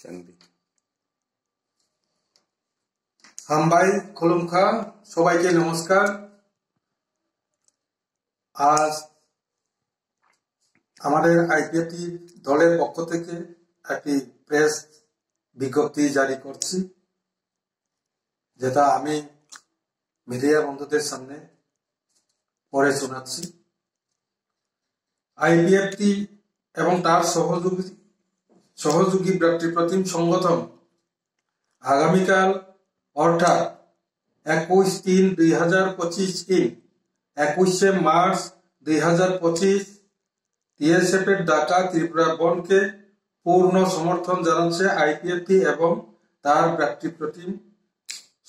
सांगदि हामबाय खुलुमखा सबाइके नमस्कार। आज আমাদের আইপিএফটি দলের পক্ষ থেকে একটি প্রেস বিজ্ঞপ্তি জারি করছি, যেটা আমি মিডিয়া বন্ধুদের সামনে পড়ে শোনাচ্ছি। আইপিএফটি এবং তার সহযোগী ব্যক্তিপ্রতিম সংগঠন আগামীকাল অর্থাৎ 21/3/2025 21শে মার্চ 2025 টিএসএফ এর ডাকা ত্রিপুরা বনকে পূর্ণ সমর্থন জানাচ্ছে আইপিএফটি এবং তার ব্যক্তিপ্রতিম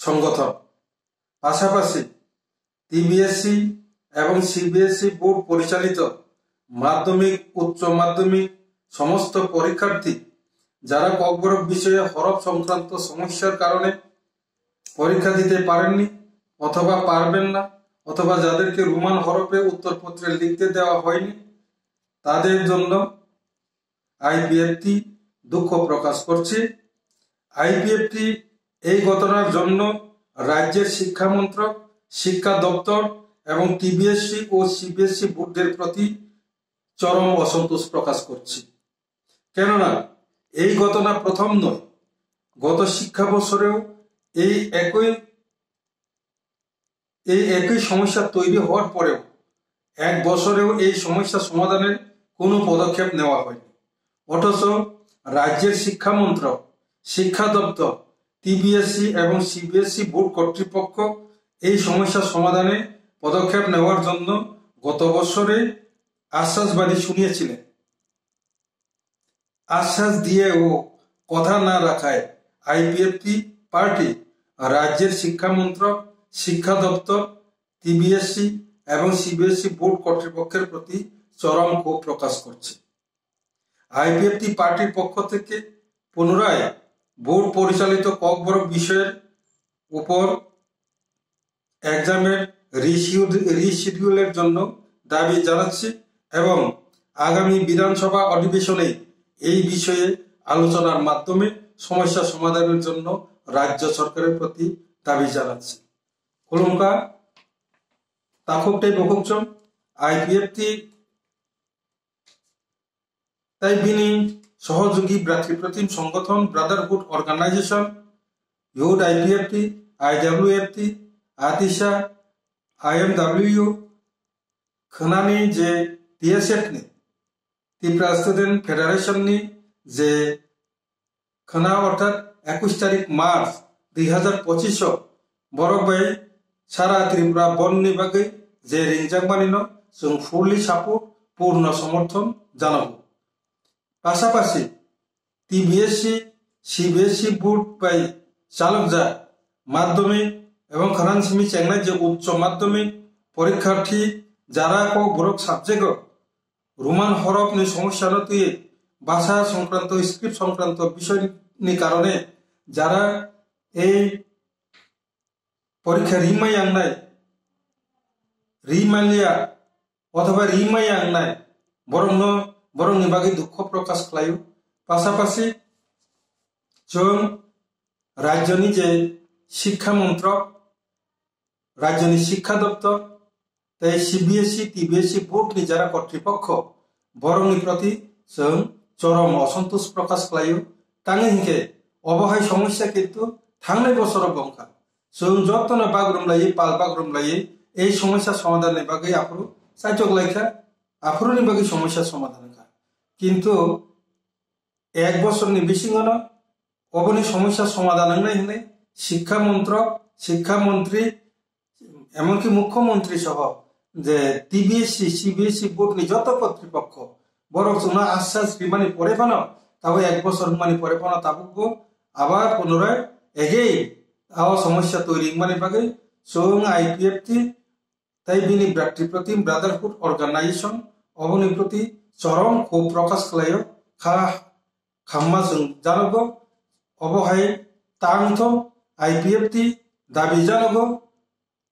সংগঠন। পাশাপাশি টিবিএসসি এবং সিবিএসই বোর্ড পরিচালিত মাধ্যমিক উচ্চ মাধ্যমিক সমস্ত পরীক্ষার্থী যারা ককবরক বিষয়ে হরফ সংক্রান্ত সমস্যার কারণে পরীক্ষা দিতে পারেননি অথবা পারবেন না, অথবা যাদেরকে রোমান হরফে উত্তরপত্রে লিখতে দেওয়া হয়নি, তাদের জন্য আইপিএফটি দুঃখ প্রকাশ করছে। আইপিএফটি এই ঘটনার জন্য রাজ্যের শিক্ষা মন্ত্রক, শিক্ষা দপ্তর এবং টিবিএসসি ও সিবিএসই বোর্ডের প্রতি চরম অসন্তোষ প্রকাশ করছে। কেননা এই ঘটনা প্রথম নয়, গত শিক্ষাবর্ষেও এই একই সমস্যা তৈরি হওয়ার পরেও এক বছরেও এই সমস্যা সমাধানের কোনো পদক্ষেপ নেওয়া হয়নি। অথচ রাজ্যের শিক্ষা মন্ত্রক, শিক্ষা দপ্তর, টিবিএসসি এবং সিবিএসই বোর্ড কর্তৃপক্ষ এই সমস্যা সমাধানে পদক্ষেপ নেওয়ার জন্য গত বছরে আশ্বাসবাদী শুনিয়েছিলেন। আশ্বাস দিয়েও কথা না রাখায় আইপিএফটি পার্টি রাজ্যের শিক্ষা মন্ত্রক, শিক্ষা দপ্তর, টিবিএসসি এবং সিবিএসই বোর্ড কর্তৃপক্ষের প্রতি চরম ক্ষোভ প্রকাশ করছে। আইপিএফটি পার্টির পক্ষ থেকে পুনরায় বোর্ড পরিচালিত ককবরক বিষয়ের উপর এক্সামের রিশিডিউলের জন্য দাবি জানাচ্ছি এবং আগামী বিধানসভা অধিবেশনে এই বিষয়ে আলোচনার মাধ্যমে সমস্যা সমাধানের জন্য রাজ্য সরকারের প্রতি দাবি জানাচ্ছি। খুলুমকা তাকুকটাই বকুকচম আইপিএফটি তাই বিনি সহযোগী ব্যক্তিপ্রতিম সংগঠন ব্রাদারহুড অর্গানাইজেশন ইউড আইপিএফটি, আইডব্লিউএফটি, आतिशा आईएमडब्ल्यू खनानी जे टीएसएफ ने त्रिपुरा स्टूडेंट फेडारेशन नि जे खना अर्थात 21 तारीख मार्च 2025 बरक बाय सारा त्रिपुरा बन नि बागै जे रिंजाक मानिनो जों फुल्ली सापोर्ट पूर्ण समर्थन जानांगौ। पाशापाशि टीबीएससी सीबीएसई बोर्ड बाय चालक जा माध्यमिक এবং খানানসিমি চেংনাই যে উচ্চ মাধ্যমিক পরীক্ষার্থী যারা ককবরক সাবজেক্ট রোমান হরফ নি সমস্যা নতুয়ে ভাষা সংক্রান্ত স্ক্রিপ্ট সংক্রান্ত বিষয়নি কারণে যারা এই পরীক্ষা রিমাই আংনাই রিমালিয়া অথবা রিমাই আংনাই বরং নিবাগে দুঃখ প্রকাশ খালাयो। পাশাপাশি जों রাজ্যনি যে শিক্ষা মন্ত্রক, রাজ্যনি শিক্ষা দপ্তর, তাই সিবিএসই টিবিএসই বোর্ড नि যারা কর্তৃপক্ষ বরংনি প্রতি जों চরম অসন্তোষ প্রকাশ খালাयो। তাঙে হিংকে অবহায় সমস্যা কিন্তু থাংনাय বছর বংখা जों যতনে বাগরুমলাयै পাল বাগরুমলাयै এই সমস্যা সমাধানের বাগै আফরু চাইচক লাইখা আফরুনি বাগै সমস্যা সমাধান খা, কিন্তু এক বছরনি বিসিঙন অবনি সমস্যা সমাধান নাই হলে শিক্ষা মন্ত্রক, শিক্ষামন্ত্রী এমনকি মুখ্যমন্ত্রী সহ যে টিবিএসসি সিবিএসই বোর্ড নি যত কর্তৃপক্ষ বরং সোনা আশ্বাস বিমানি পরে পানো তাও এক বছর মানে পরে পানো তাবুক আবার পুনরায় এগেই আও সমস্যা তৈরি মানে বাগে जों আইপিএফটি তাই বিনি ব্যক্তিপ্রতিম ব্রাদারহুড অর্গানাইজেশন অবনি প্রতি চরম ক্ষোভ প্রকাশ খালাयो। খাম্মা जों জানাবো অবহায় তাংথ आईपीएफटी दाबी जानांगौ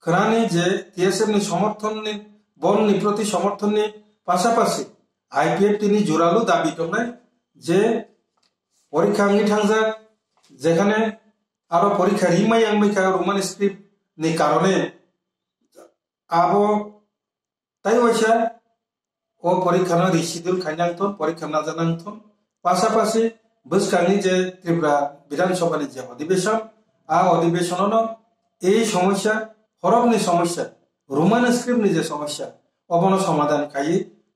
खनानि जे टीएसएफ नि समर्थन नि बन नि प्रति समर्थन नि पाशापाशि आईपीएफटी नि जोरालु दाबी दंनाय जे পরীক্ষা আঙ্গি থাংজাক যেখানে আরো পরীক্ষা রিমাই আংমাইখা রোমান স্ক্রিপ্ট ni কারণে আবো তাই ওইসা ও পরীক্ষা না রিসিডিউল খাইনাংথন পরীক্ষা না জানাংথন পাশাপাশি বসকানি যে ত্রিপুরা বিধানসভানি যে অধিবেশন অধিবেশন এই সমস্যা হরফনি সমস্যা রোমান স্ক্রিপ্টনি যে সমস্যা অবন সমাধান খাই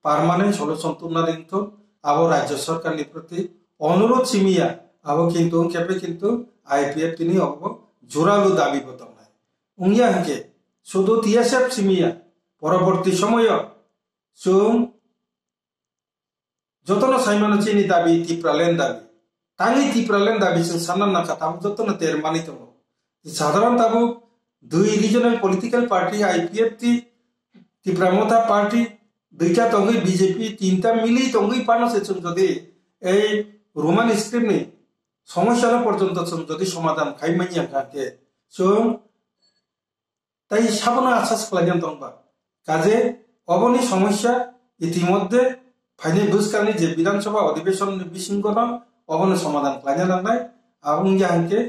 পার্মানেন্ট সলিউশন তুলনা দিনথন আবো রাজ্য সরকারনি প্রতি অনুরোধ সিমিয়া আবো কিন্তু খেপে কিন্তু আইপিএফ তিনি অব জোরালো দাবি বতম নাই উংয়া হাকে শুধু টিএসএফ সিমিয়া পরবর্তী সময় जों जतनो साइमानो चिनी दाबी तिप्रालेन दाबी तांगी तिप्रालेन दाबी जों सानना नाका ताबो जतनो तेरमानि दङ साधारण ताबो दुई regional political party IPF Tipra Motha party दुईटा तंगै बीजेपी तीनटा मिली तंगै पानसे जों जदि এই রোমান স্ক্রিপ্টনি সমস্যা পর্যন্ত जों जदि সমাধান খাইমাইয়া কাকে जों তাই সাবনা আশ্বাস খালাইয়ান দংবা কাজে অবনি সমস্যা ইতিমধ্যে ফাইনে বুসকানি যে বিধানসভা অধিবেশন বিশৃঙ্খলা অবনি সমাধান খাইনা নাংনাই আবুং জাহানকে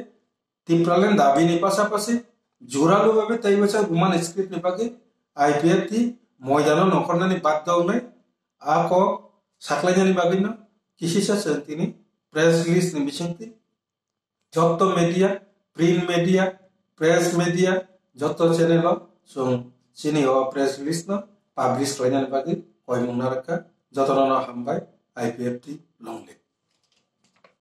তিপ্রালেন দাবিনি পাশাপাশি জোরালো ভাবে তাই বছর রোমান স্ক্রিপ্ট নিপাকে আইপিএফ টি ময়দানো নকরনানি বাদ দাওনাই আক সাকলাইনানি বাগিনো কিসিসা তিনি প্রেস রিলিজ নি বিশিংতি যত media print media press media যত চ্যানেল সং চিনি প্রেস রিলিজ ন পাবলিশ খাইনানি बागै कय मुंगनारका जतन हामबाय आईपीएफ टी लंगले।